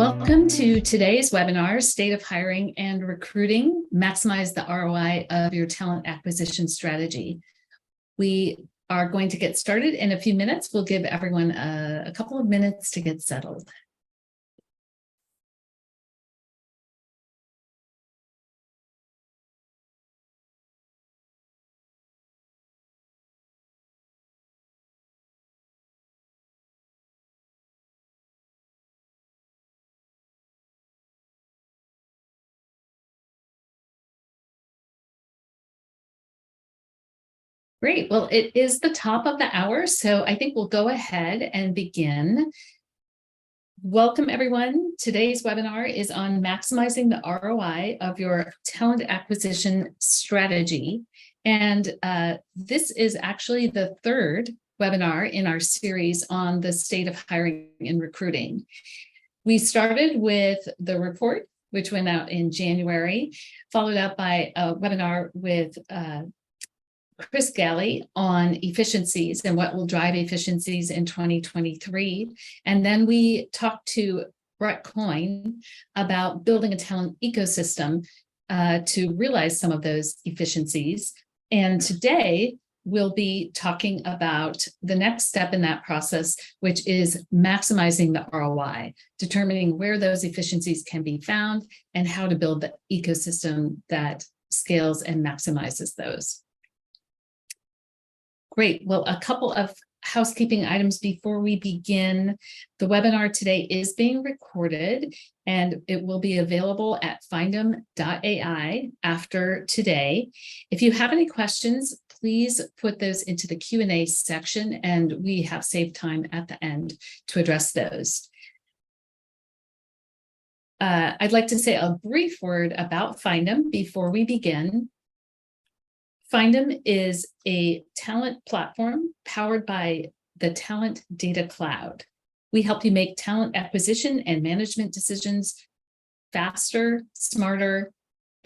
Welcome to today's webinar, State of Hiring and Recruiting, Maximize the ROI of your talent acquisition strategy. We are going to get started in a few minutes. We'll give everyone a couple of minutes to get settled. Great. Well, it is the top of the hour, so I think we'll go ahead and begin. Welcome, everyone. Today's webinar is on maximizing the ROI of your talent acquisition strategy. And this is actually the third webinar in our series on the state of hiring and recruiting. We started with the report, which went out in January, followed up by a webinar with Chris Galley on efficiencies and what will drive efficiencies in 2023. And then we talked to Brett Coyne about building a talent ecosystem to realize some of those efficiencies. And today we'll be talking about the next step in that process, which is maximizing the ROI, determining where those efficiencies can be found and how to build the ecosystem that scales and maximizes those. Great. Well, a couple of housekeeping items before we begin. The webinar today is being recorded and it will be available at findem.ai after today. If you have any questions, please put those into the Q&A section and we have saved time at the end to address those. I'd like to say a brief word about Findem before we begin. Findem is a talent platform powered by the Talent Data Cloud. We help you make talent acquisition and management decisions faster, smarter,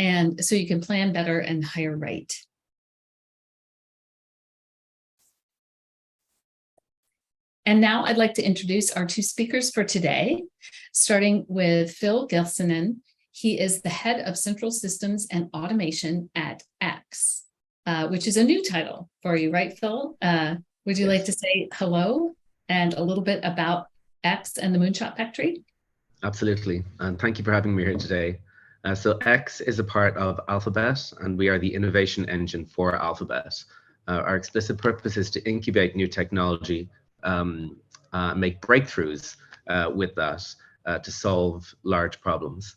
and so you can plan better and hire right. And now I'd like to introduce our two speakers for today, starting with Phil Gilsenan. He is the head of Central Systems and Automation at X. Which is a new title for you, right, Phil? Would you like to say hello and a little bit about X and the Moonshot Factory? Absolutely, and thank you for having me here today. So X is a part of Alphabet, and we are the innovation engine for Alphabet. Our explicit purpose is to incubate new technology, make breakthroughs with that to solve large problems.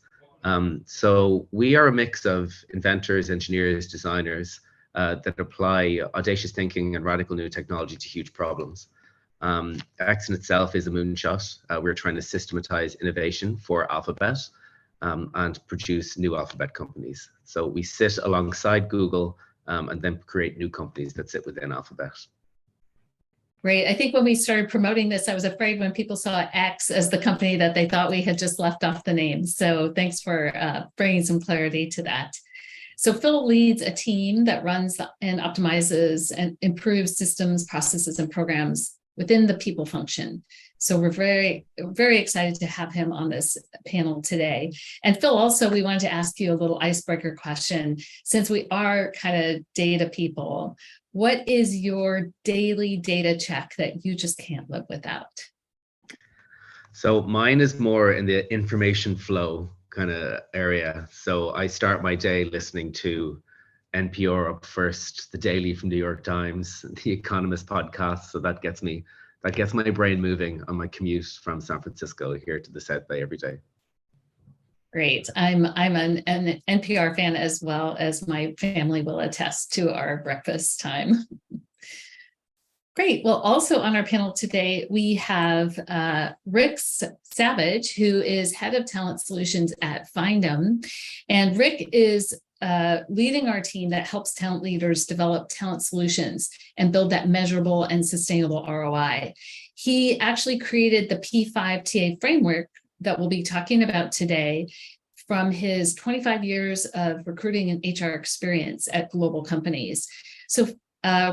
So we are a mix of inventors, engineers, designers, that apply audacious thinking and radical new technology to huge problems. X in itself is a moonshot. We're trying to systematize innovation for Alphabet and produce new Alphabet companies. So we sit alongside Google and then create new companies that sit within Alphabet. Great. I think when we started promoting this, I was afraid when people saw X as the company that they thought we had just left off the name. So thanks for bringing some clarity to that. So Phil leads a team that runs and optimizes and improves systems, processes, and programs within the people function. So we're very, very excited to have him on this panel today. And Phil, also, we wanted to ask you a little icebreaker question. Since we are kind of data people, what is your daily data check that you just can't live without? So mine is more in the information flow kind of area. So I start my day listening to NPR Up First, the Daily from New York Times, the Economist podcast. So that gets my brain moving on my commute from San Francisco here to the South Bay every day. Great. I'm an NPR fan as well, as my family will attest to our breakfast time. Great. Well, also on our panel today, we have Rick Savage, who is head of talent solutions at Findem. And Rick is leading our team that helps talent leaders develop talent solutions and build that measurable and sustainable ROI. He actually created the P5TA framework that we'll be talking about today from his 25 years of recruiting and HR experience at global companies. So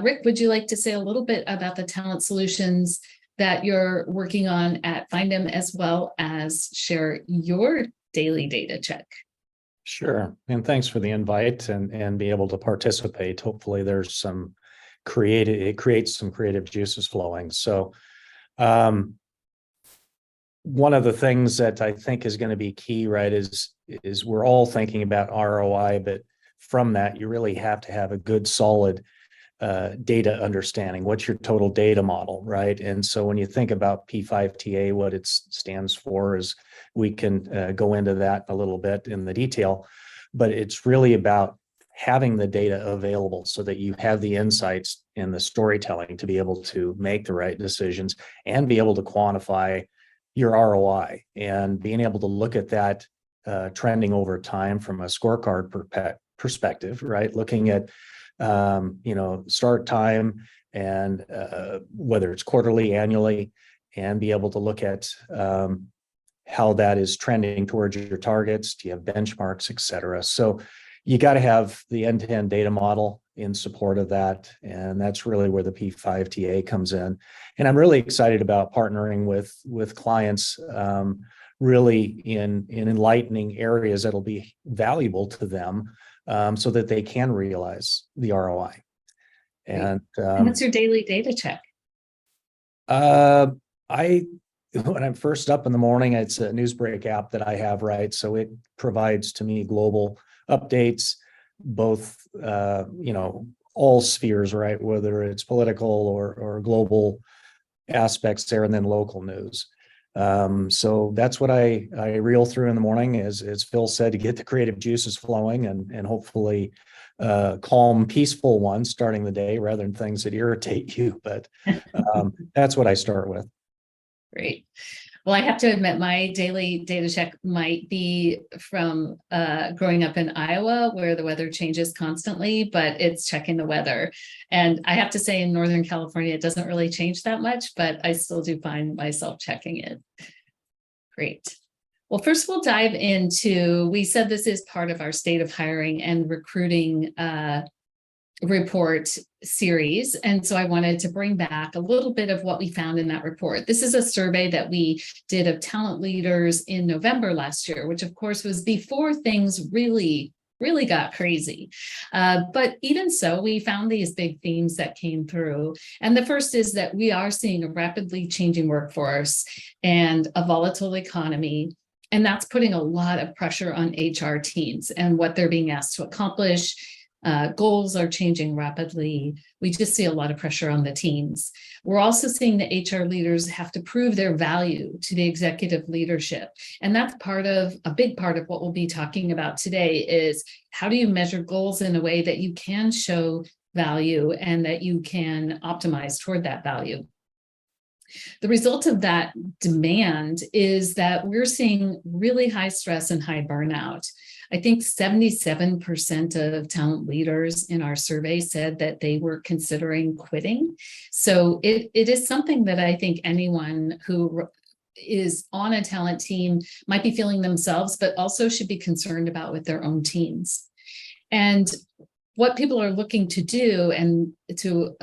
Rick, would you like to say a little bit about the talent solutions that you're working on at Findem, as well as share your daily data check. Sure. And thanks for the invite and be able to participate. Hopefully there's it creates some creative juices flowing. So one of the things that I think is going to be key, right, is we're all thinking about ROI, but from that, you really have to have a good, solid data understanding. What's your total data model, right? And so when you think about P5TA, what it stands for is, we can go into that a little bit in the detail, but it's really about having the data available so that you have the insights and the storytelling to be able to make the right decisions and be able to quantify your ROI, and being able to look at that trending over time from a scorecard perspective, right? Looking at start time and whether it's quarterly, annually, and be able to look at how that is trending towards your targets. Do you have benchmarks, et cetera? So you got to have the end-to-end data model in support of that. And that's really where the P5TA comes in. And I'm really excited about partnering with clients really in enlightening areas that'll be valuable to them so that they can realize the ROI. And what's your daily data check? When I'm first up in the morning, it's a Newsbreak app that I have, right? So it provides to me global updates, both, all spheres, right? Whether it's political or global aspects there, and then local news. So that's what I reel through in the morning, as Phil said, to get the creative juices flowing and hopefully calm, peaceful ones starting the day rather than things that irritate you. But that's what I start with. Great. Well, I have to admit, my daily data check might be from growing up in Iowa, where the weather changes constantly, but it's checking the weather. And I have to say, in Northern California, it doesn't really change that much, but I still do find myself checking it. Great. Well, first we'll dive into, we said this is part of our state of hiring and recruiting report series. And so I wanted to bring back a little bit of what we found in that report. This is a survey that we did of talent leaders in November last year, which of course was before things really got crazy. But even so, we found these big themes that came through. And the first is that we are seeing a rapidly changing workforce and a volatile economy. And that's putting a lot of pressure on HR teams and what they're being asked to accomplish. Goals are changing rapidly. We just see a lot of pressure on the teams. We're also seeing the HR leaders have to prove their value to the executive leadership. And that's a big part of what we'll be talking about today is, how do you measure goals in a way that you can show value and that you can optimize toward that value? The result of that demand is that we're seeing really high stress and high burnout. I think 77% of talent leaders in our survey said that they were considering quitting. So it is something that I think anyone who is on a talent team might be feeling themselves, but also should be concerned about with their own teams. And what people are looking to do and to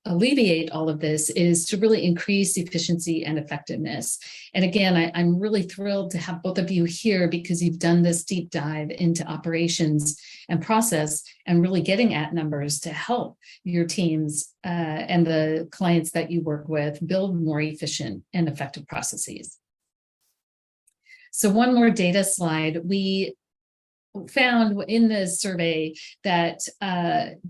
alleviate all of this is to really increase efficiency and effectiveness. And again, I'm really thrilled to have both of you here because you've done this deep dive into operations and process and really getting at numbers to help your teams and the clients that you work with build more efficient and effective processes. So one more data slide. We found in the survey that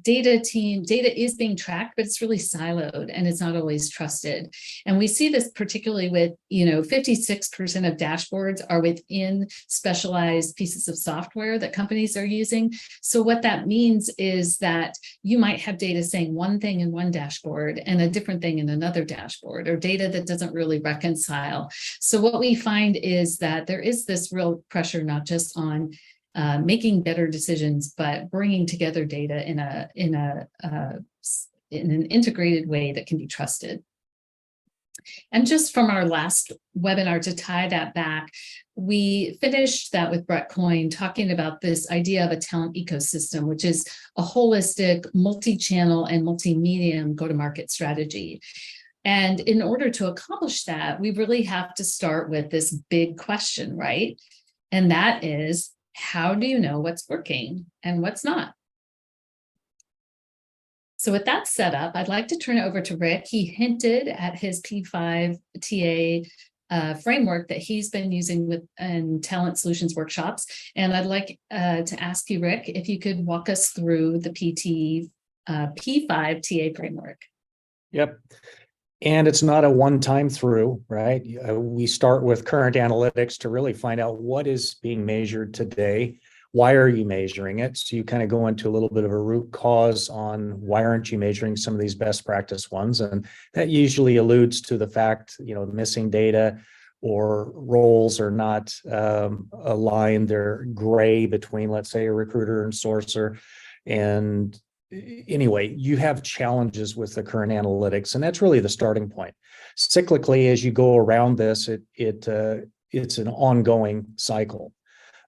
data is being tracked, but it's really siloed and it's not always trusted. And we see this particularly with, 56% of dashboards are within specialized pieces of software that companies are using. So what that means is that you might have data saying one thing in one dashboard and a different thing in another dashboard, or data that doesn't really reconcile. So what we find is that there is this real pressure, not just on making better decisions, but bringing together data in an integrated way that can be trusted. And just from our last webinar, to tie that back, we finished that with Brett Coyne talking about this idea of a talent ecosystem, which is a holistic, multi-channel and multi-medium go-to-market strategy. And in order to accomplish that, we really have to start with this big question, right? And that is, how do you know what's working and what's not? So with that set up, I'd like to turn it over to Rick. He hinted at his P5 TA framework that he's been using with in talent solutions workshops. And I'd like to ask you, Rick, if you could walk us through the P5 TA framework. Yep. And it's not a one-time through, right? We start with current analytics to really find out what is being measured today. Why are you measuring it? So you kind of go into a little bit of a root cause on why aren't you measuring some of these best practice ones? And that usually alludes to the fact, missing data or roles are not aligned. They're gray between, let's say, a recruiter and sourcer. And anyway, you have challenges with the current analytics, and that's really the starting point. Cyclically, as you go around this, it's an ongoing cycle.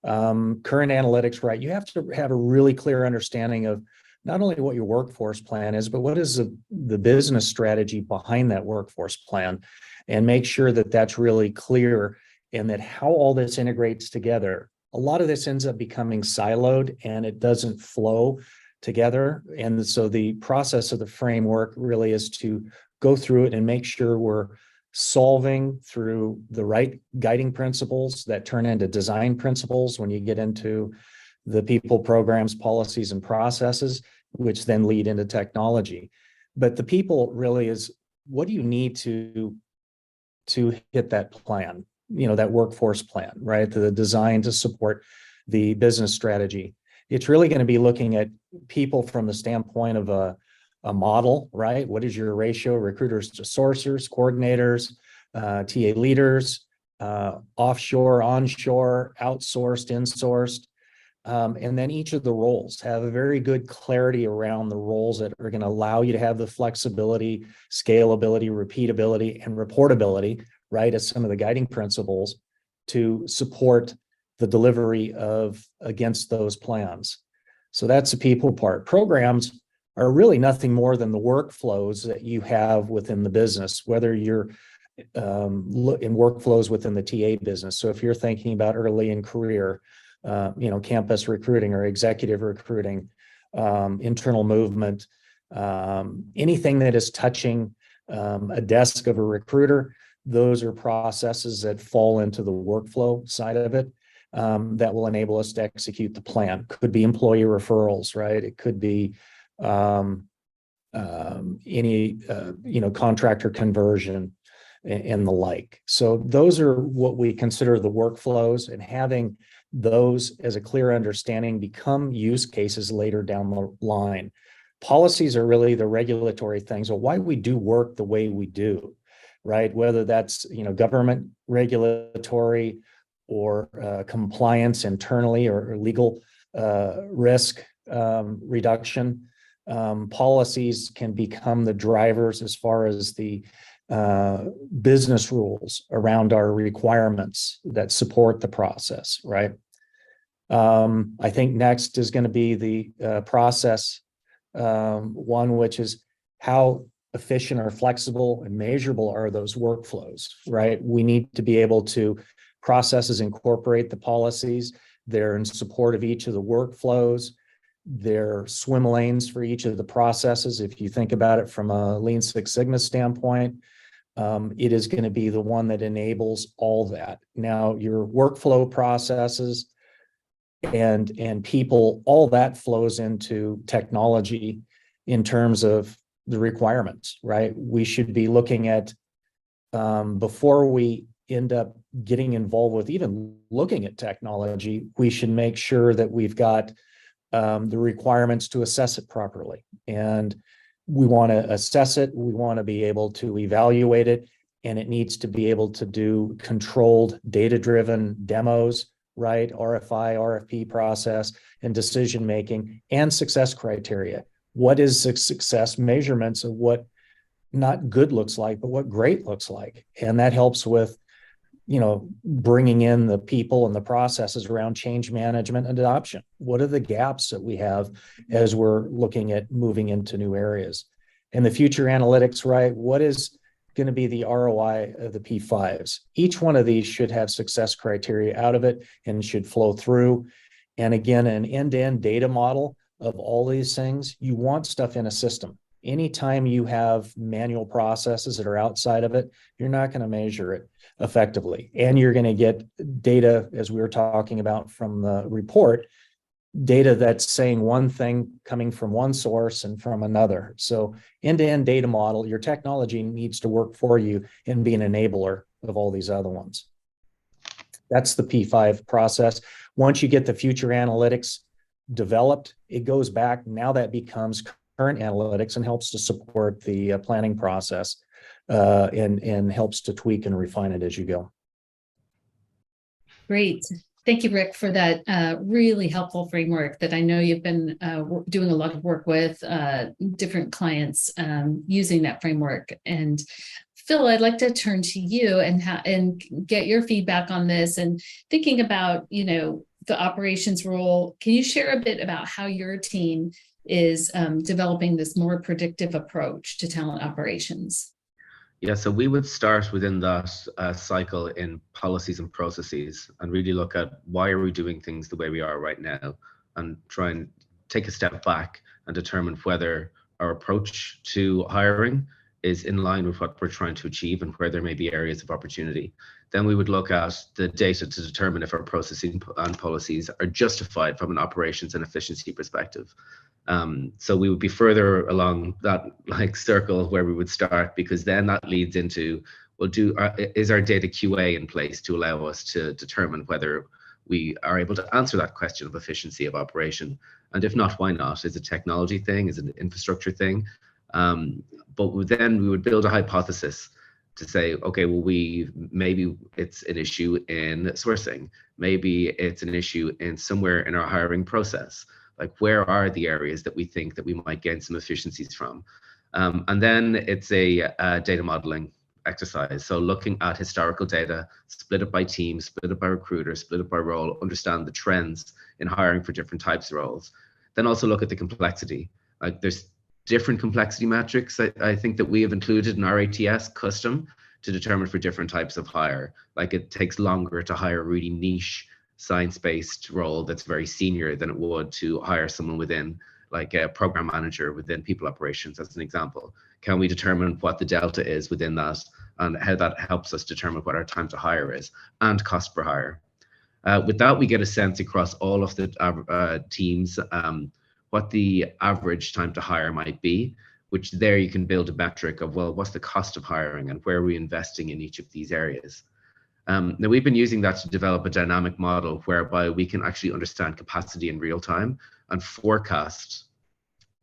Current analytics, right? You have to have a really clear understanding of not only what your workforce plan is, but what is the business strategy behind that workforce plan, and make sure that that's really clear and that how all this integrates together. A lot of this ends up becoming siloed and it doesn't flow together. And so the process of the framework really is to go through it and make sure we're solving through the right guiding principles that turn into design principles when you get into the people, programs, policies, and processes, which then lead into technology. But the people really is, what do you need to hit that plan, that workforce plan, right? The design to support the business strategy. It's really going to be looking at people from the standpoint of a model, right? What is your ratio? Recruiters to sourcers, coordinators, TA leaders, offshore, onshore, outsourced, insourced. And then each of the roles have a very good clarity around the roles that are going to allow you to have the flexibility, scalability, repeatability, and reportability, right, as some of the guiding principles to support the delivery against those plans. So that's the people part. Programs are really nothing more than the workflows that you have within the business, whether you're in workflows within the TA business. So if you're thinking about early in career, campus recruiting or executive recruiting, internal movement, anything that is touching a desk of a recruiter, those are processes that fall into the workflow side of it. That will enable us to execute the plan. Could be employee referrals, right? It could be any contractor conversion and the like. So those are what we consider the workflows, and having those as a clear understanding become use cases later down the line. Policies are really the regulatory things, or why we do work the way we do, right? Whether that's government regulatory or compliance internally or legal risk reduction. Policies can become the drivers as far as the business rules around our requirements that support the process, right? I think next is going to be the process one, which is how efficient or flexible and measurable are those workflows, right? We need to be able to processes incorporate the policies. They're in support of each of the workflows. They're swim lanes for each of the processes. If you think about it from a Lean Six Sigma standpoint, it is going to be the one that enables all that. Now, your workflow processes and people, all that flows into technology in terms of the requirements, right? We should be looking at, before we end up getting involved with even looking at technology, we should make sure that we've got the requirements to assess it properly. And we want to assess it, we want to be able to evaluate it, and it needs to be able to do controlled data-driven demos, right? RFI, RFP process, and decision-making, and success criteria. What is success measurements of what not good looks like, but what great looks like? And that helps with, bringing in the people and the processes around change management and adoption. What are the gaps that we have as we're looking at moving into new areas? And the future analytics, right? What is going to be the ROI of the P5s. Each one of these should have success criteria out of it and should flow through. And again, an end-to-end data model of all these things, you want stuff in a system. Anytime you have manual processes that are outside of it, you're not going to measure it effectively. And you're going to get data, as we were talking about from the report, data that's saying one thing coming from one source and from another. So end-to-end data model, your technology needs to work for you and be an enabler of all these other ones. That's the P5 process. Once you get the future analytics developed, it goes back. Now that becomes current analytics and helps to support the planning process and helps to tweak and refine it as you go. Great. Thank you, Rick, for that really helpful framework that I know you've been doing a lot of work with different clients using that framework. And Phil, I'd like to turn to you and get your feedback on this and thinking about, the operations role. Can you share a bit about how your team is developing this more predictive approach to talent operations? Yeah, so we would start within that cycle in policies and processes and really look at why are we doing things the way we are right now, and try and take a step back and determine whether our approach to hiring is in line with what we're trying to achieve and where there may be areas of opportunity. Then we would look at the data to determine if our processes and policies are justified from an operations and efficiency perspective. So we would be further along that circle where we would start, because then that leads into, well, is our data QA in place to allow us to determine whether we are able to answer that question of efficiency of operation? And if not, why not? Is it a technology thing? Is it an infrastructure thing? But then we would build a hypothesis to say, okay, well, maybe it's an issue in sourcing. Maybe it's an issue in somewhere in our hiring process. Like, where are the areas that we think that we might gain some efficiencies from? And then it's a data modeling exercise. So looking at historical data, split it by team, split it by recruiter, split it by role, understand the trends in hiring for different types of roles. Then also look at the complexity. Like, there's different complexity metrics I think that we have included in our ATS custom to determine for different types of hire. Like, it takes longer to hire a really niche science-based role that's very senior than it would to hire someone within, like a program manager within people operations, as an example. Can we determine what the delta is within that and how that helps us determine what our time to hire is and cost per hire? With that, we get a sense across all of the teams what the average time to hire might be, which there you can build a metric of, well, what's the cost of hiring and where are we investing in each of these areas? Now, we've been using that to develop a dynamic model whereby we can actually understand capacity in real time and forecast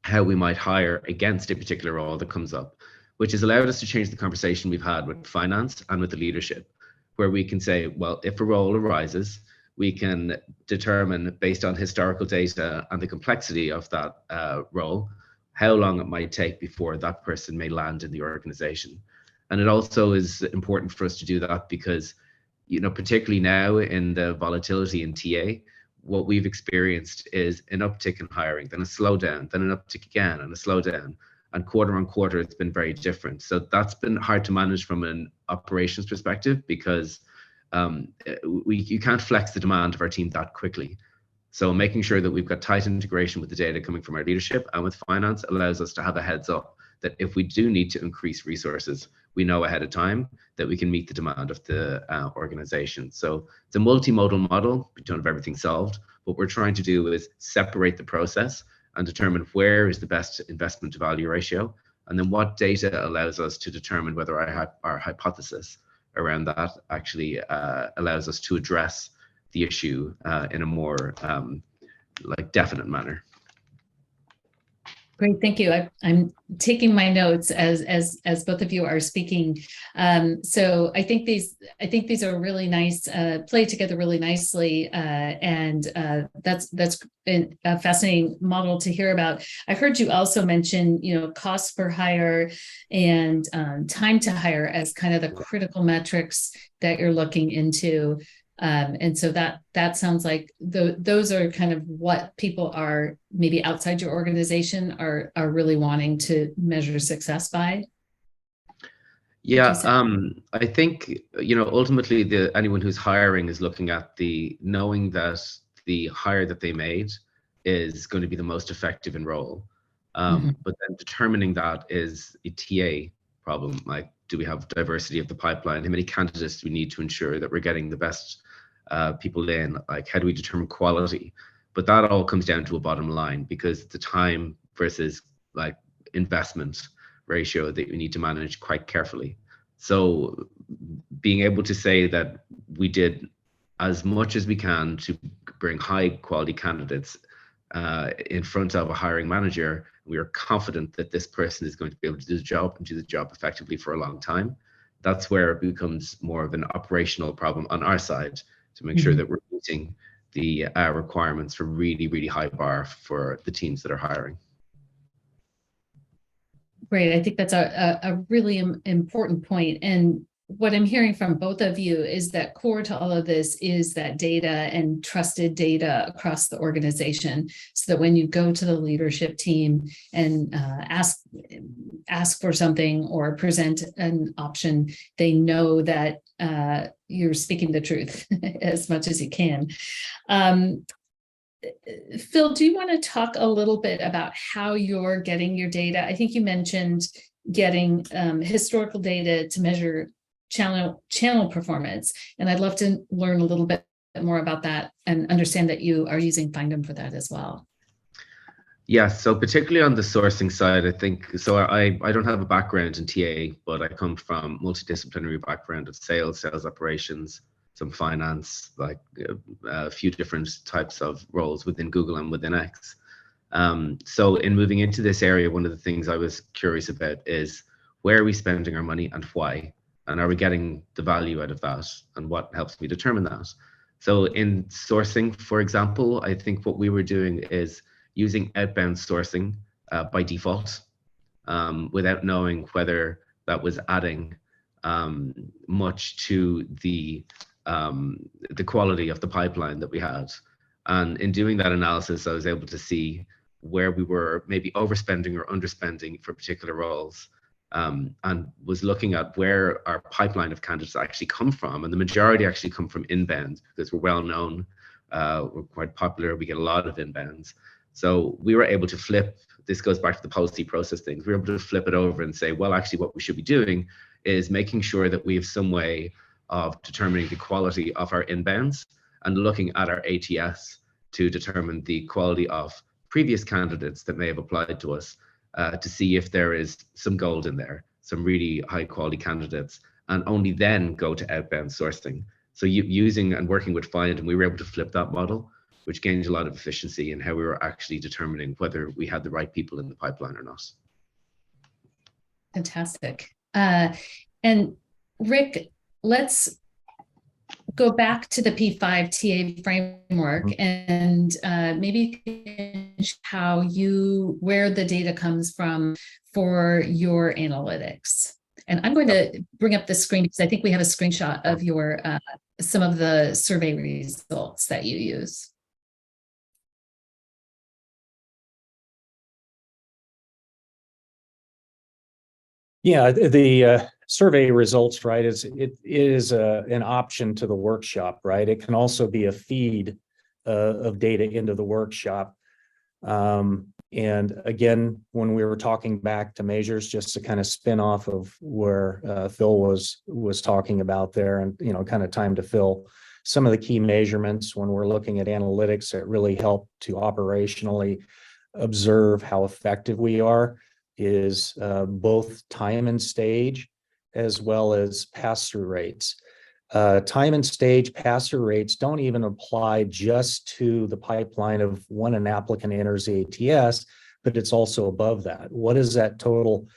how we might hire against a particular role that comes up, which has allowed us to change the conversation we've had with finance and with the leadership, where we can say, well, if a role arises, we can determine based on historical data and the complexity of that role, how long it might take before that person may land in the organization. And it also is important for us to do that because, particularly now in the volatility in TA, what we've experienced is an uptick in hiring, then a slowdown, then an uptick again and a slowdown. And quarter on quarter, it's been very different. So that's been hard to manage from an operations perspective because you can't flex the demand of our team that quickly. So making sure that we've got tight integration with the data coming from our leadership and with finance allows us to have a heads up that if we do need to increase resources, we know ahead of time that we can meet the demand of the organization. So it's a multimodal model. We don't have everything solved. What we're trying to do is separate the process and determine where is the best investment to value ratio, and then what data allows us to determine whether our hypothesis around that actually allows us to address the issue in a more definite manner. Great, thank you. I'm taking my notes as both of you are speaking. So I think these are really nice, play together really nicely, and that's a fascinating model to hear about. I heard you also mention, cost per hire and time to hire as kind of the critical metrics that you're looking into. And so that sounds like those are kind of what people are maybe outside your organization are really wanting to measure success by. Yeah, say? I think, ultimately anyone who's hiring is looking at knowing that the hire that they made is going to be the most effective in role. Mhm. But then determining that is a TA problem. Like, do we have diversity of the pipeline? How many candidates do we need to ensure that we're getting the best people in? Like, how do we determine quality? But that all comes down to a bottom line, because the time versus like investment ratio that we need to manage quite carefully. So being able to say that we did as much as we can to bring high quality candidates in front of a hiring manager, we are confident that this person is going to be able to do the job and do the job effectively for a long time. That's where it becomes more of an operational problem on our side, to make sure Mhm. that we're meeting the requirements for really, really high bar for the teams that are hiring. Great. I think that's a really important point. And what I'm hearing from both of you is that core to all of this is that data and trusted data across the organization, so that when you go to the leadership team and ask for something or present an option, they know that you're speaking the truth as much as you can. Phil, do you want to talk a little bit about how you're getting your data? I think you mentioned getting historical data to measure channel performance, and I'd love to learn a little bit more about that and understand that you are using Findem for that as well. Yeah, so particularly on the sourcing side, I think, so I don't have a background in TA, but I come from multidisciplinary background of sales operations, some finance, like a few different types of roles within Google and within X. So in moving into this area, one of the things I was curious about is, where are we spending our money and why? And are we getting the value out of that? And what helps me determine that? So in sourcing, for example, I think what we were doing is using outbound sourcing by default, without knowing whether that was adding much to the quality of the pipeline that we had. And in doing that analysis, I was able to see where we were maybe overspending or underspending for particular roles, and was looking at where our pipeline of candidates actually come from. And the majority actually come from inbound, because we're well known, we're quite popular, we get a lot of inbounds. So we were able to flip, this goes back to the policy process things, we were able to flip it over and say, well, actually what we should be doing is making sure that we have some way of determining the quality of our inbounds and looking at our ATS to determine the quality of previous candidates that may have applied to us, to see if there is some gold in there, some really high quality candidates, and only then go to outbound sourcing. So using and working with Findem, we were able to flip that model, which gained a lot of efficiency in how we were actually determining whether we had the right people in the pipeline or not. Fantastic. And Rick, let's go back to the P5 TA framework, and maybe where the data comes from for your analytics. And I'm going to bring up the screen because I think we have a screenshot of your some of the survey results that you use. Yeah, the survey results, right, it is an option to the workshop, right? It can also be a feed of data into the workshop. And again, when we were talking back to measures, just to kind of spin off of where Phil was talking about there, and kind of time to Phil, some of the key measurements when we're looking at analytics that really help to operationally observe how effective we are is both time and stage, as well as pass-through rates. Time and stage pass-through rates don't even apply just to the pipeline of when an applicant enters the ATS, but it's also above that. What is that total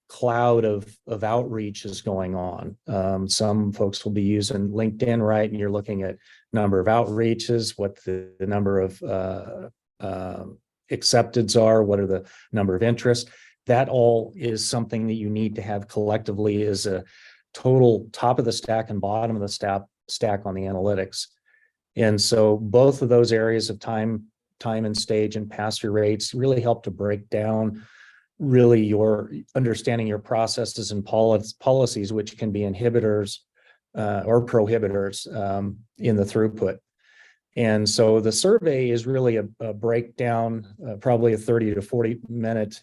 cloud of outreach is going on? Some folks will be using LinkedIn, right? And you're looking at number of outreaches, what the number of accepteds are, what are the number of interests. That all is something that you need to have collectively as a total top of the stack and bottom of the stack on the analytics. And so both of those areas of time and stage and pass-through rates really help to break down really your understanding your processes and policies, which can be inhibitors or prohibitors in the throughput. And so the survey is really a breakdown, probably a 30 to 40 minute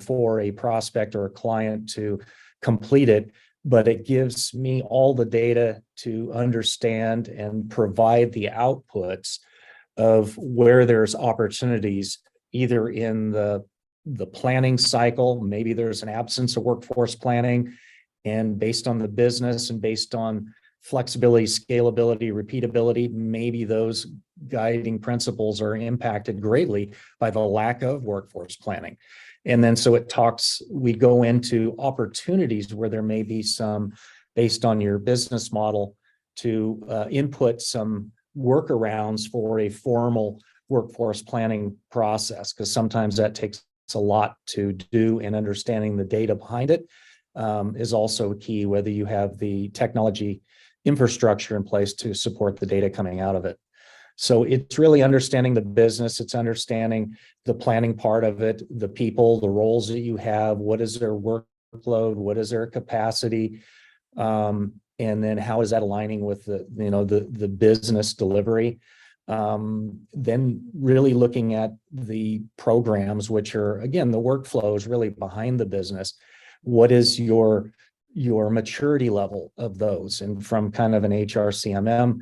for a prospect or a client to complete it, but it gives me all the data to understand and provide the outputs of where there's opportunities, either in the planning cycle, maybe there's an absence of workforce planning, and based on the business and based on flexibility, scalability, repeatability, maybe those guiding principles are impacted greatly by the lack of workforce planning. And then so we go into opportunities where there may be some, based on your business model, to input some workarounds for a formal workforce planning process, because sometimes that takes a lot to do, and understanding the data behind it is also key, whether you have the technology infrastructure in place to support the data coming out of it. So it's really understanding the business, it's understanding the planning part of it, the people, the roles that you have, what is their workload, what is their capacity, and then how is that aligning with the business delivery. Then really looking at the programs, which are, again, the workflows really behind the business. What is your maturity level of those? And from kind of an HRCMM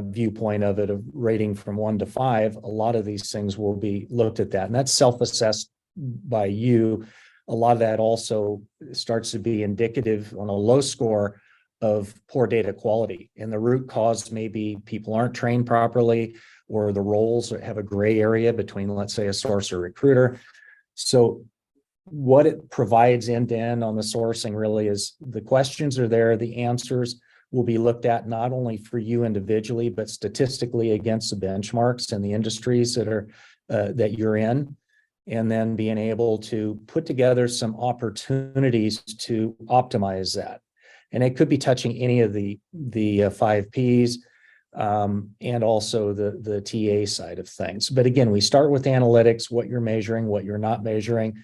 viewpoint of it, of rating from 1 to 5, a lot of these things will be looked at that. And that's self-assessed by you. A lot of that also starts to be indicative on a low score of poor data quality. And the root cause may be people aren't trained properly, or the roles have a gray area between, let's say, a source or recruiter. So what it provides end to end on the sourcing really is the questions are there, the answers will be looked at not only for you individually, but statistically against the benchmarks and the industries that are that you're in, and then being able to put together some opportunities to optimize that. And it could be touching any of the 5 Ps and also the TA side of things. But again, we start with analytics, what you're measuring, what you're not measuring,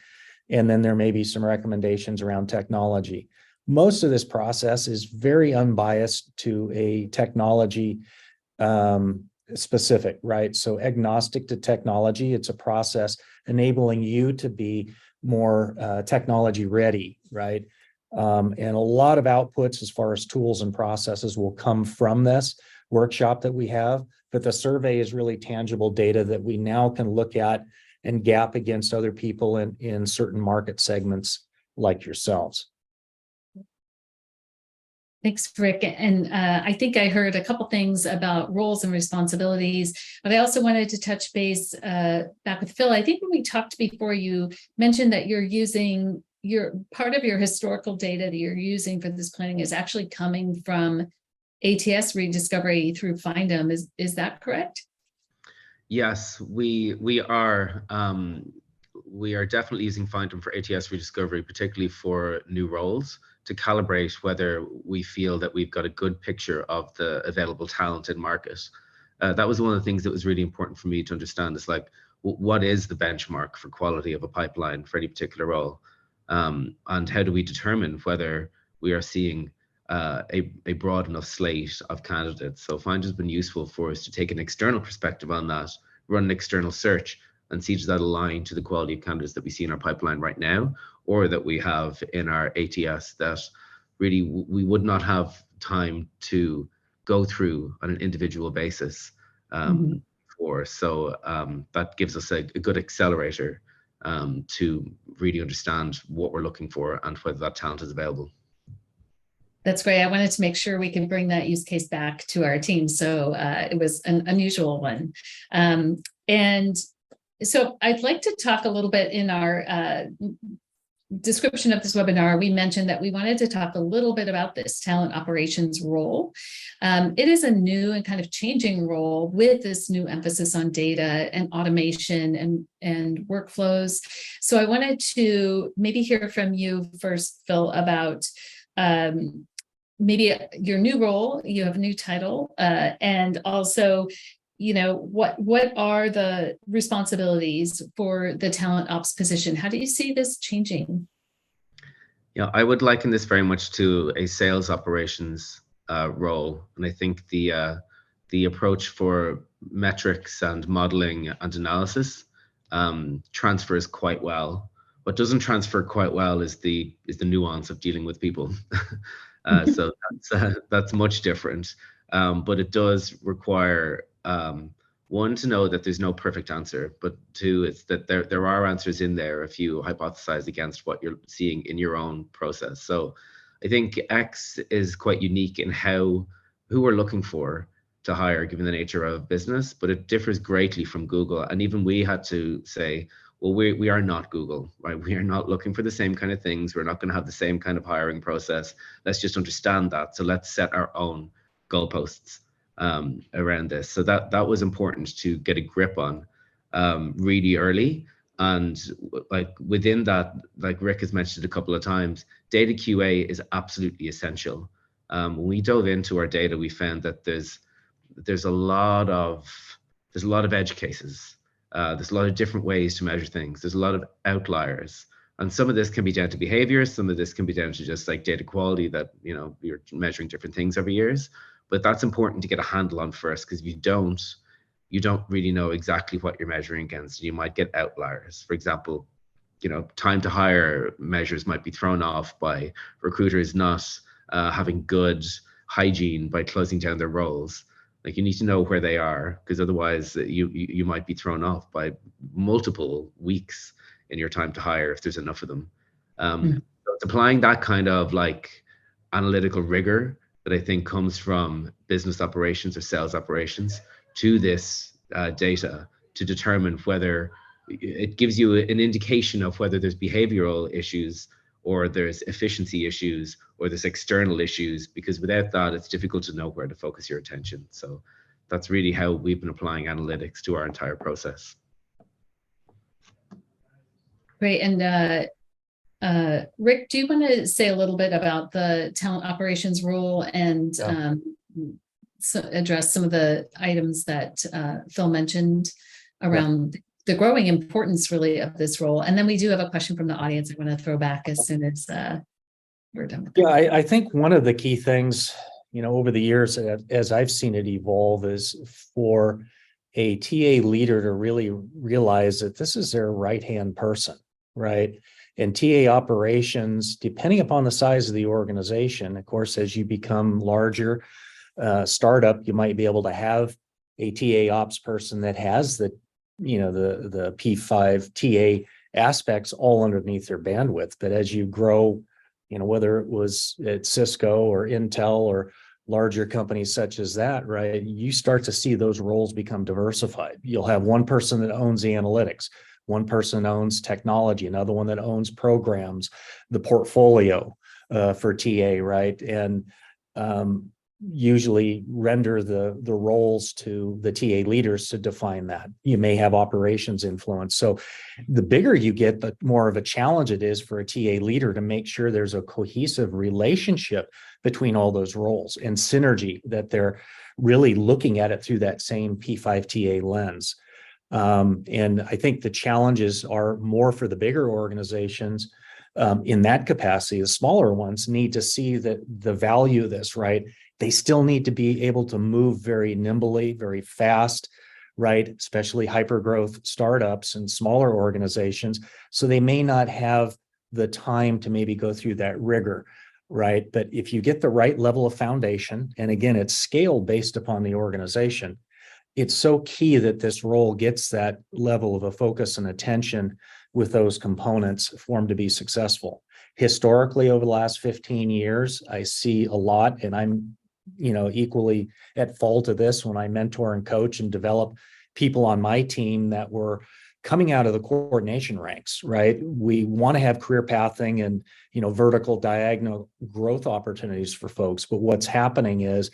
and then there may be some recommendations around technology. Most of this process is very unbiased to a technology specific, right? So agnostic to technology, it's a process enabling you to be more technology ready, right? And a lot of outputs as far as tools and processes will come from this workshop that we have, but the survey is really tangible data that we now can look at and gap against other people in certain market segments like yourselves. Thanks, Rick. And I think I heard a couple things about roles and responsibilities, but I also wanted to touch base back with Phil. I think when we talked before, you mentioned that you're using part of your historical data that you're using for this planning is actually coming from ATS rediscovery through Findem. Is that correct? Yes, we are definitely using Findem for ATS rediscovery, particularly for new roles, to calibrate whether we feel that we've got a good picture of the available talent in market. That was one of the things that was really important for me to understand, is like, what is the benchmark for quality of a pipeline for any particular role? And how do we determine whether we are seeing a broad enough slate of candidates? So Find has been useful for us to take an external perspective on that, run an external search, and see does that align to the quality of candidates that we see in our pipeline right now, or that we have in our ATS that really we would not have time to go through on an individual basis for. So that gives us a good accelerator to really understand what we're looking for and whether that talent is available. That's great. I wanted to make sure we can bring that use case back to our team. So it was an unusual one. And so I'd like to talk a little bit in our description of this webinar. We mentioned that we wanted to talk a little bit about this talent operations role. It is a new and kind of changing role with this new emphasis on data and automation and workflows. So I wanted to maybe hear from you first, Phil, about maybe your new role. You have a new title, and also what are the responsibilities for the talent ops position? How do you see this changing? Yeah, I would liken this very much to a sales operations role, and I think the approach for metrics and modeling and analysis transfers quite well. What doesn't transfer quite well is the nuance of dealing with people. So that's much different, but it does require one, to know that there's no perfect answer, but two, it's that there are answers in there if you hypothesize against what you're seeing in your own process. So I think X is quite unique in who we're looking for to hire, given the nature of business, but it differs greatly from Google. And even we had to say, well, we are not Google, right? We are not looking for the same kind of things. We're not going to have the same kind of hiring process. Let's just understand that. So let's set our own goalposts around this. So that was important to get a grip on really early. And like within that, like Rick has mentioned a couple of times, data QA is absolutely essential. When we dove into our data, we found that there's a lot of edge cases. There's a lot of different ways to measure things. There's a lot of outliers. And some of this can be down to behavior. Some of this can be down to just like data quality, that, you're measuring different things every years. But that's important to get a handle on first, because if you don't really know exactly what you're measuring against. And you might get outliers. For example, time to hire measures might be thrown off by recruiters not having good hygiene by closing down their roles. Like, you need to know where they are, because otherwise you might be thrown off by multiple weeks in your time to hire if there's enough of them. So it's applying that kind of like analytical rigor that I think comes from business operations or sales operations to this data to determine whether it gives you an indication of whether there's behavioral issues or there's efficiency issues or there's external issues, because without that, it's difficult to know where to focus your attention. So that's really how we've been applying analytics to our entire process. Great. And Rick, do you want to say a little bit about the talent operations role and address some of the items that Phil mentioned around the growing importance really of this role? And then we do have a question from the audience I want to throw back as soon as we're done with that. Yeah, I think one of the key things, over the years, as I've seen it evolve, is for a TA leader to really realize that this is their right-hand person, right? And TA operations, depending upon the size of the organization, of course, as you become larger, startup, you might be able to have a TA ops person that has the P5 TA aspects all underneath their bandwidth. But as you grow, whether it was at Cisco or Intel or larger companies such as that, right, you start to see those roles become diversified. You'll have one person that owns the analytics, one person owns technology, another one that owns programs, the portfolio for TA, right? And usually render the roles to the TA leaders to define that. You may have operations influence. So the bigger you get, the more of a challenge it is for a TA leader to make sure there's a cohesive relationship between all those roles and synergy, that they're really looking at it through that same P5 TA lens. And I think the challenges are more for the bigger organizations in that capacity. The smaller ones need to see that the value of this, right? They still need to be able to move very nimbly, very fast, right? Especially hyper-growth startups and smaller organizations. So they may not have the time to maybe go through that rigor, right? But if you get the right level of foundation, and again, it's scaled based upon the organization, it's so key that this role gets that level of a focus and attention with those components for them to be successful. Historically, over the last 15 years, I see a lot, and I'm, equally at fault of this when I mentor and coach and develop people on my team that were coming out of the coordination ranks, right? We want to have career pathing and, vertical diagonal growth opportunities for folks. But what's happening is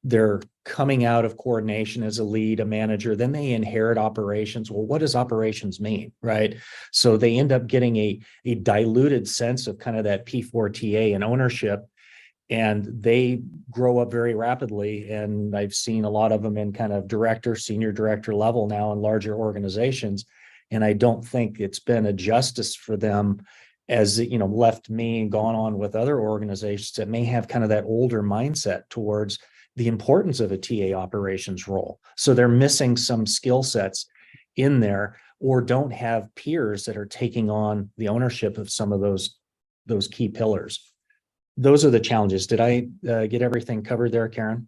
they're coming out of coordination as a lead, a manager, then they inherit operations. Well, what does operations mean, right? So they end up getting a diluted sense of kind of that P4TA and ownership, and they grow up very rapidly. And I've seen a lot of them in kind of director, senior director level now in larger organizations. And I don't think it's been a justice for them as, left me and gone on with other organizations that may have kind of that older mindset towards the importance of a TA operations role. So they're missing some skill sets in there, or don't have peers that are taking on the ownership of some of those key pillars. Those are the challenges. Did I get everything covered there, Karen?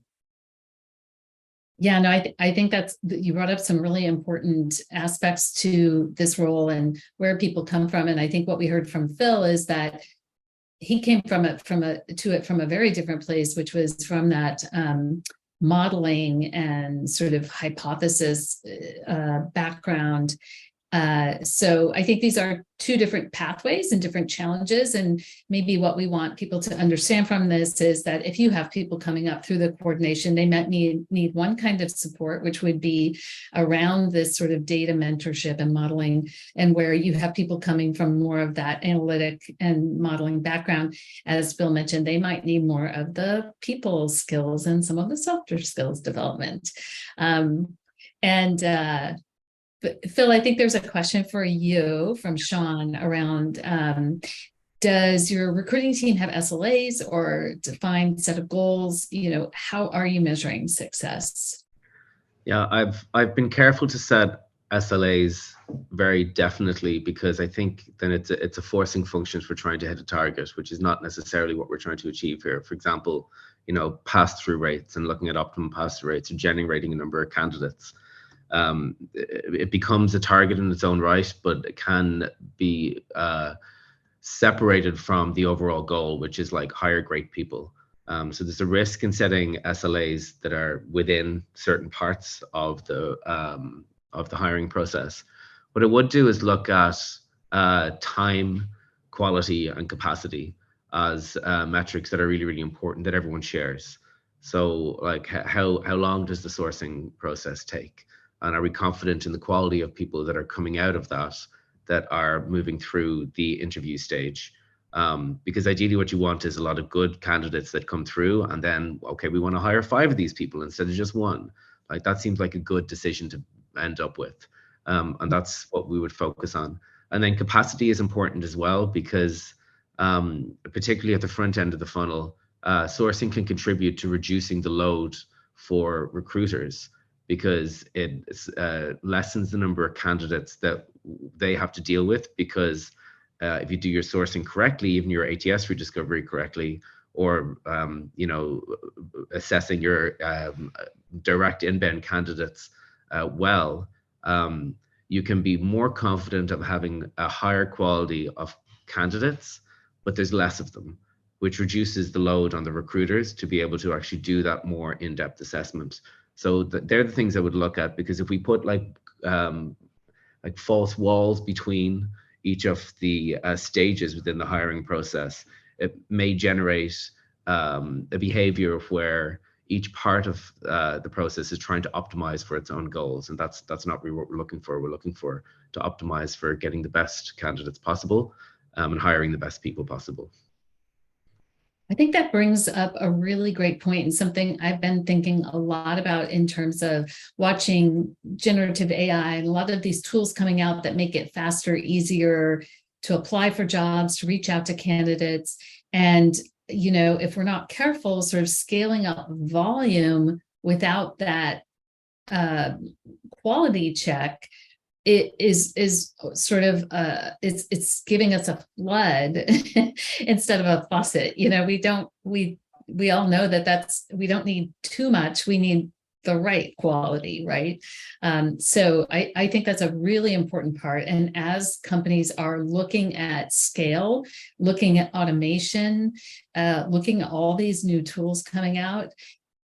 Yeah, no, I think you brought up some really important aspects to this role and where people come from. And I think what we heard from Phil is that he came from a very different place, which was from that modeling and sort of hypothesis background. So I think these are two different pathways and different challenges. And maybe what we want people to understand from this is that if you have people coming up through the coordination, they might need one kind of support, which would be around this sort of data mentorship and modeling, and where you have people coming from more of that analytic and modeling background. As Bill mentioned, they might need more of the people skills and some of the softer skills development. But Phil, I think there's a question for you from Sean around, does your recruiting team have SLAs or defined set of goals? How are you measuring success? Yeah, I've been careful to set SLAs very definitely, because I think then it's a forcing function for trying to hit a target, which is not necessarily what we're trying to achieve here. For example, pass-through rates and looking at optimum pass-through rates or generating a number of candidates. It becomes a target in its own right, but it can be separated from the overall goal, which is like hire great people. So there's a risk in setting SLAs that are within certain parts of the hiring process. What it would do is look at time, quality, and capacity as metrics that are really, really important that everyone shares. So like how long does the sourcing process take? And are we confident in the quality of people that are coming out of that are moving through the interview stage? Because ideally what you want is a lot of good candidates that come through, and then, okay, we want to hire 5 of these people instead of just 1. Like that seems like a good decision to end up with. And that's what we would focus on. And then capacity is important as well, because particularly at the front end of the funnel, sourcing can contribute to reducing the load for recruiters, because it lessens the number of candidates that they have to deal with. Because if you do your sourcing correctly, even your ATS rediscovery correctly, or assessing your direct inbound candidates well, you can be more confident of having a higher quality of candidates, but there's less of them, which reduces the load on the recruiters to be able to actually do that more in-depth assessment. So they're the things I would look at, because if we put like false walls between each of the stages within the hiring process, it may generate a behavior of where each part of the process is trying to optimize for its own goals, and that's not really what we're looking for. We're looking to optimize for getting the best candidates possible and hiring the best people possible. I think that brings up a really great point, and something I've been thinking a lot about in terms of watching generative AI and a lot of these tools coming out that make it faster, easier to apply for jobs, to reach out to candidates. And, if we're not careful, sort of scaling up volume without that quality check, it is sort of it's giving us a flood instead of a faucet. We all know that we don't need too much. We need the right quality, right? So I think that's a really important part. And as companies are looking at scale, looking at automation, looking at all these new tools coming out,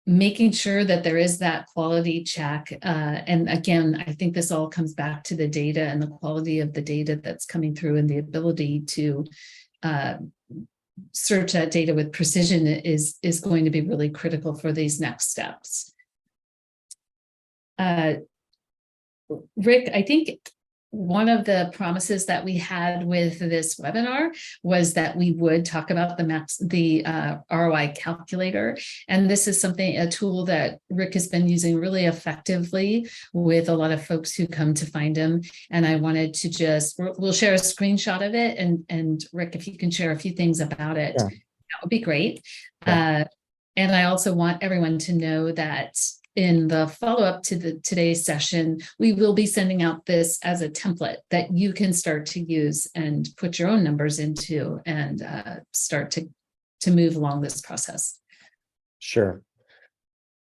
making sure that there is that quality check. And again, I think this all comes back to the data and the quality of the data that's coming through, and the ability to search that data with precision is going to be really critical for these next steps. Rick, I think one of the promises that we had with this webinar was that we would talk about the ROI calculator. And this is a tool that Rick has been using really effectively with a lot of folks who come to Findem. And I wanted to we'll share a screenshot of it. And Rick, if you can share a few things about it, Yeah. that would be great. Yeah. And I also want everyone to know that in the follow-up to today's session, we will be sending out this as a template that you can start to use and put your own numbers into and start to move along this process. Sure.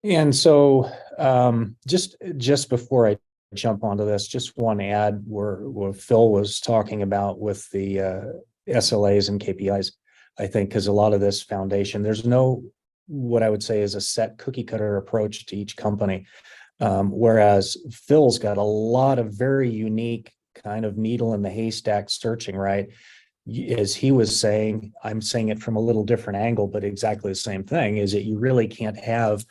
And so just before I jump onto this, just want to add where Phil was talking about with the SLAs and KPIs, I think, because a lot of this foundation, there's no, what I would say is a set cookie cutter approach to each company. Whereas Phil's got a lot of very unique kind of needle in the haystack searching, right? As he was saying, I'm saying it from a little different angle, but exactly the same thing, is that you really can't have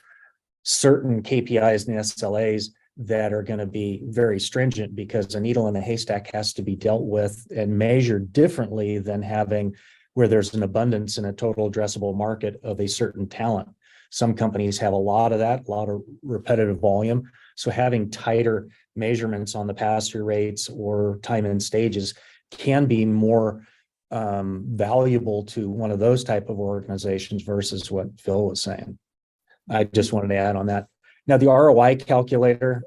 certain KPIs and SLAs that are going to be very stringent, because a needle in the haystack has to be dealt with and measured differently than having where there's an abundance in a total addressable market of a certain talent. Some companies have a lot of that, a lot of repetitive volume. So having tighter measurements on the pass-through rates or time in stages can be more valuable to one of those type of organizations versus what Phil was saying. I just wanted to add on that. Now, the ROI calculator,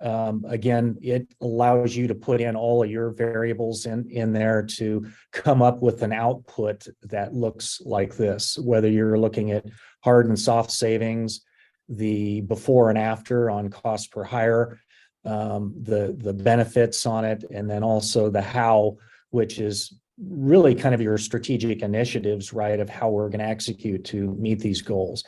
again, it allows you to put in all of your variables in there to come up with an output that looks like this, whether you're looking at hard and soft savings, the before and after on cost per hire, the benefits on it, and then also the how, which is really kind of your strategic initiatives, right, of how we're going to execute to meet these goals.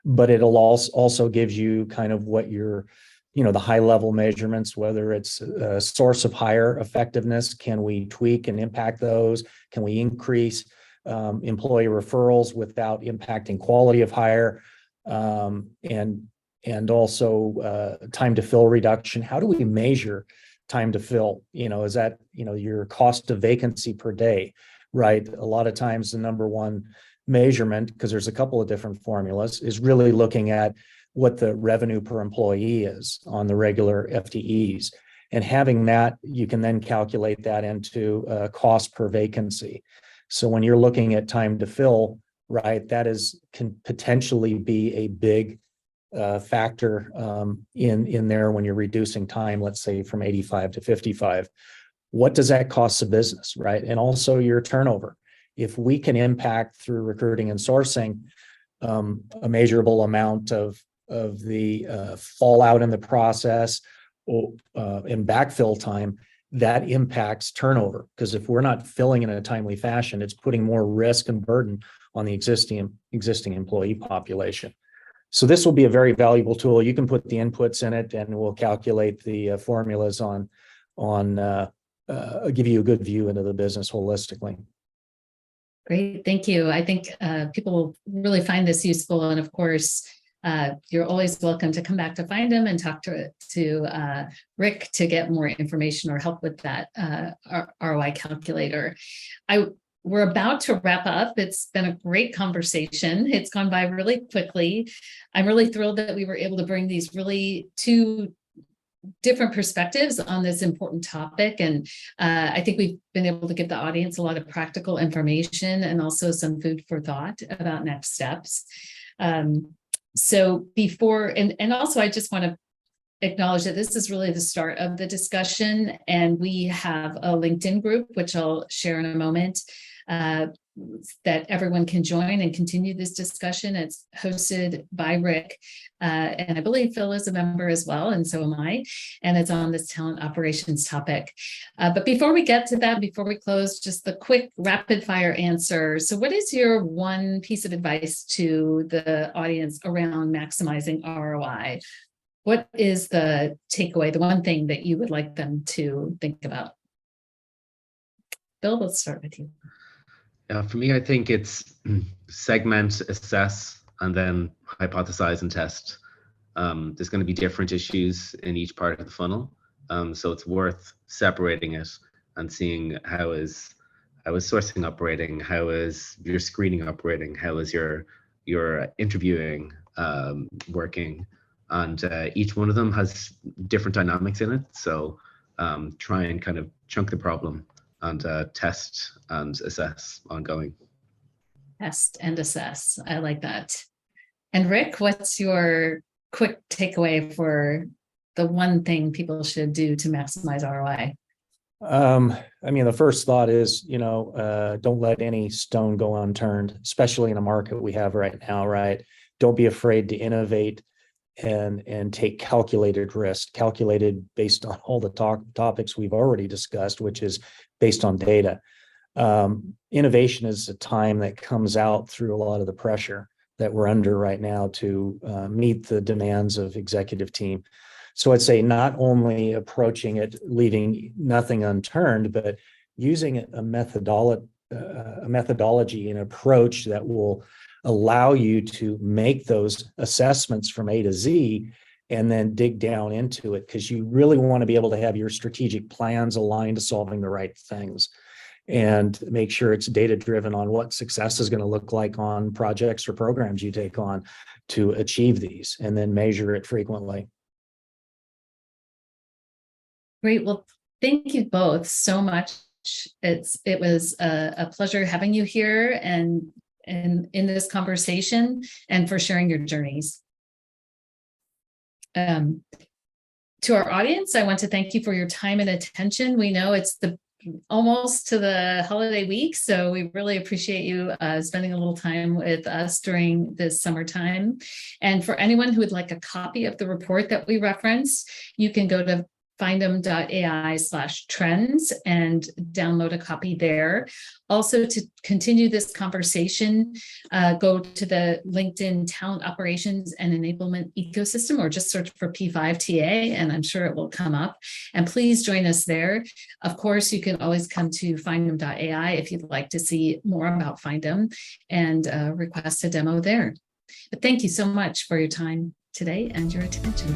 But it'll also gives you kind of what your, the high level measurements, whether it's a source of hire effectiveness, can we tweak and impact those? Can we increase employee referrals without impacting quality of hire? And also time to fill reduction. How do we measure time to fill? Is that, your cost of vacancy per day, right? A lot of times the number one measurement, because there's a couple of different formulas, is really looking at what the revenue per employee is on the regular FTEs. And having that, you can then calculate that into cost per vacancy. So when you're looking at time to fill, right, that can potentially be a big factor in there when you're reducing time, let's say from 85 to 55. What does that cost the business, right? And also your turnover. If we can impact through recruiting and sourcing a measurable amount of the fallout in the process or in backfill time, that impacts turnover. Because if we're not filling in a timely fashion, it's putting more risk and burden on the existing employee population. So this will be a very valuable tool. You can put the inputs in it, and we'll calculate the formulas on give you a good view into the business holistically. Great, thank you. I think people will really find this useful. And of course, you're always welcome to come back to Findem and talk to Rick to get more information or help with that ROI calculator. We're about to wrap up. It's been a great conversation. It's gone by really quickly. I'm really thrilled that we were able to bring these really two different perspectives on this important topic. And I think we've been able to give the audience a lot of practical information and also some food for thought about next steps. So before, and also I just want to acknowledge that this is really the start of the discussion, and we have a LinkedIn group, which I'll share in a moment, that everyone can join and continue this discussion. It's hosted by Rick, and I believe Phil is a member as well, and so am I, and it's on this talent operations topic. But before we get to that, before we close, just the quick rapid fire answer. So what is your one piece of advice to the audience around maximizing ROI? What is the takeaway, the one thing that you would like them to think about? Bill, let's start with you. For me, I think it's segment, assess, and then hypothesize and test. There's going to be different issues in each part of the funnel. So it's worth separating it and seeing how is sourcing operating, how is your screening operating, how is your interviewing working, and each one of them has different dynamics in it. So try and kind of chunk the problem and test and assess ongoing. Test and assess. I like that. And Rick, what's your quick takeaway for the one thing people should do to maximize ROI? I mean, the first thought is, don't let any stone go unturned, especially in a market we have right now, right? Don't be afraid to innovate and take calculated risk, calculated based on all the topics we've already discussed, which is based on data. Innovation is a time that comes out through a lot of the pressure that we're under right now to meet the demands of executive team. So I'd say not only approaching it, leaving nothing unturned, but using a methodology and approach that will allow you to make those assessments from A to Z and then dig down into it, because you really want to be able to have your strategic plans aligned to solving the right things and make sure it's data driven on what success is going to look like on projects or programs you take on to achieve these, and then measure it frequently. Great. Well, thank you both so much. It was a pleasure having you here and in this conversation, and for sharing your journeys. To our audience, I want to thank you for your time and attention. We know it's almost to the holiday week, so we really appreciate you spending a little time with us during this summertime. And for anyone who would like a copy of the report that we referenced, you can go to findem.ai/trends and download a copy there. Also, to continue this conversation, go to the LinkedIn Talent Operations and Enablement Ecosystem, or just search for P5TA, and I'm sure it will come up. And please join us there. Of course, you can always come to findem.ai if you'd like to see more about Findem and request a demo there. But thank you so much for your time today and your attention.